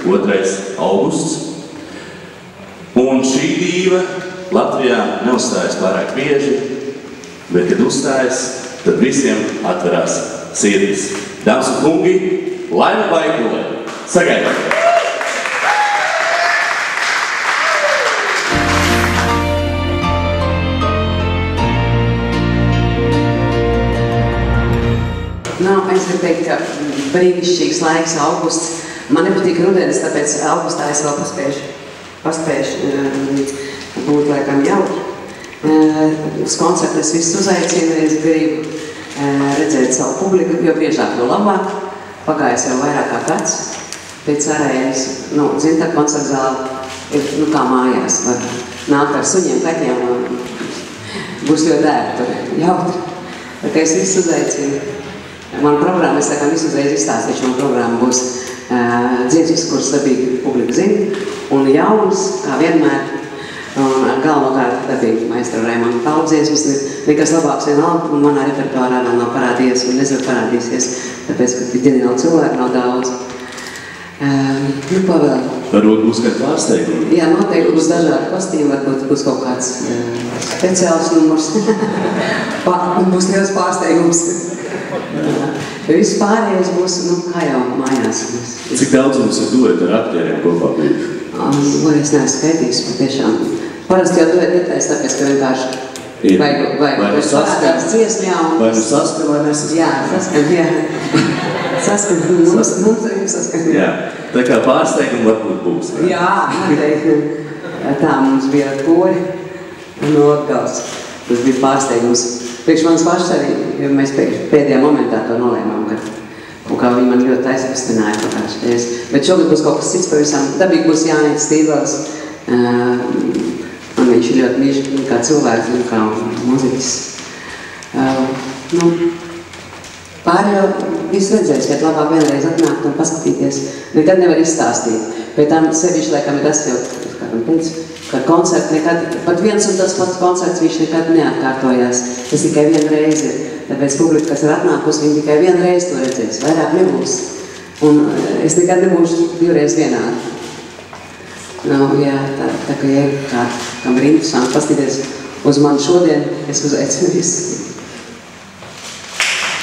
2. augusts. Un šī dīva Latvijā neuzstājas pārāk bieži, bet, kad uzstājas, tad visiem atverās sirdis. Dāmas un kungi, Laima Vaikule! Sagaidām! Es gribu teikt, ka brīnišķīgs laiks, augusts. Man nepatīk rudenis, tāpēc augustā es vēl paspēšu būt laikam jautri. Uz koncertu es visus uzaicinu, es gribu redzēt savu publiku, jo biežāk no labāk. Pagājis jau vairāk kā gads. Pēc arējas, dzimta koncerta zāle ir kā mājās. Var nākt ar suņiem, kaķiem un būs ļoti ērti, jautri. Tā kā es visus uzaicinu. Mana programma, es tā kā visu uzreiz izstāstīšu, mana programma būs dziesmas, kuras dabīgi publika zina, un jaunas, kā vienmēr, un galvenokārt dabīgi maestro Raimonda Paula dziesmas, nekas labāks vienalga, un manā repertuārā vēl nav parādījies, un nezinu parādīsies, tāpēc, ka ģeniāli cilvēki nav daudz. Ko vēl? Varbūt būs kāds pārsteigums? Jā, noteikti būs dažādi kostīmi, varbūt būs kaut kāds speciāls numurs. Būs liels pārsteigums. Viss pārējais būs, kā jau mājās. Cik daudz mums ir dueti ar aktieriem kopā bija? Es neesmu skaitījis, patiešām. Parasti jau dueti netais, tāpēc, ka vienkārši vajag parādās dziesmjā. Vai nu saskan vai nesaskan? Jā, saskan, jā. Saskan, mums arī saskan. Jā, tā kā pārsteigumi varbūt būs. Jā, noteikti. Tā mums bija ar kori no Latgales. Tas bija pārsteigums. Priekš manas pašas arī, jo mēs pēdējā momentā to nolēmām, ka viņi man ļoti aizkustināja kaut kāds reiz. Bet šogad būs kaut kas cits pavisam. Dabīgi būs Jānis Stīvels. Man viņš ir ļoti mīļš kā cilvēks, kā muziķis. Pārējo visu redzēs, bet labāk vienreiz atnākt un paskatīties. Nekad nevar izstāstīt. Pēc tam sevišķi laikam ir tas jau, kādam teicu, ka koncerti nekad, pat viens un tas pats koncerts viņš nekad neatkārtojās. Tas tikai vienu reizi ir. Tāpēc publika, kas ir atnākusi, viņi tikai vienu reizi to redzēs. Vairāk nebūs. Un es nekad nebūšu divreiz vienādi. Jā, tā kā ja kam ir interesanti paskatīties uz mani šodien, es uzaicinu visu.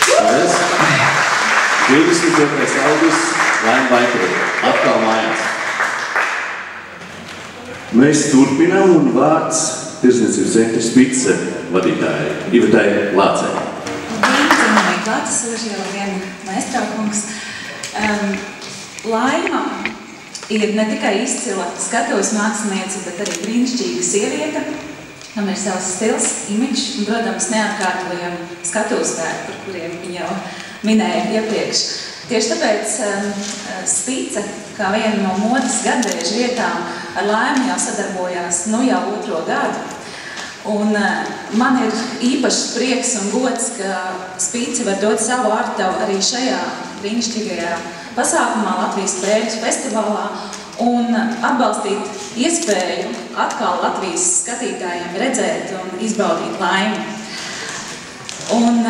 Paldies! 22. augusts, Laima Vaikule. Atkal mājās. Mēs turpinām un vārds Tirdzniecības centra Spice vadītāji Ivetai Lācei. Labdien, klātesošie, labdien, maestro kungs. Laima ir ne tikai izcila skatuves māksliniece, bet arī brīnišķīga sieviete. Tam ir savs stils, imidžs un, protams, neatkārtojami skatuves vērti, par kuriem viņa jau minēja iepriekš. Tieši tāpēc Spice, kā viena no modes gadvēžu vietām, ar Laimu jau sadarbojās jau 2. gadu. Un man ir īpašs prieks un gods, ka Spice var dot savu artavu arī šajā brīnišķīgajā pasākumā Latvijas spēļu festivālā un atbalstīt iespēju atkal Latvijas skatītājiem redzēt un izbaudīt Laimu. Un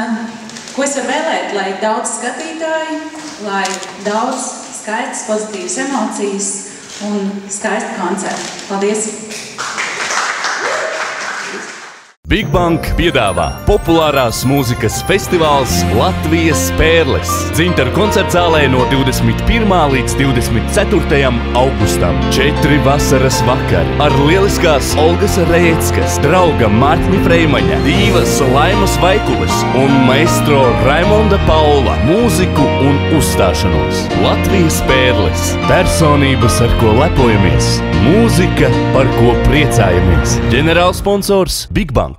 ko es varu vēlēt, lai daudz skatītāji, lai daudz skaistas, pozitīvas emocijas un skaisti koncerti. Paldies! Big Bang piedāvā populārās mūzikas festivāls Latvijas Pērles. Dzintaru koncertzālē no 21. līdz 24. augustam. 4 vasaras vakari ar lieliskās Olgas Rēckas, drauga Mārtiņa Freimaņa, divas Laimas Vaikules un maestro Raimonda Paula mūziku un uzstāšanos. Latvijas Pērles. Personības, ar ko lepojamies. Mūzika, par ko priecājamies. Ģenerālsponsors Big Bang.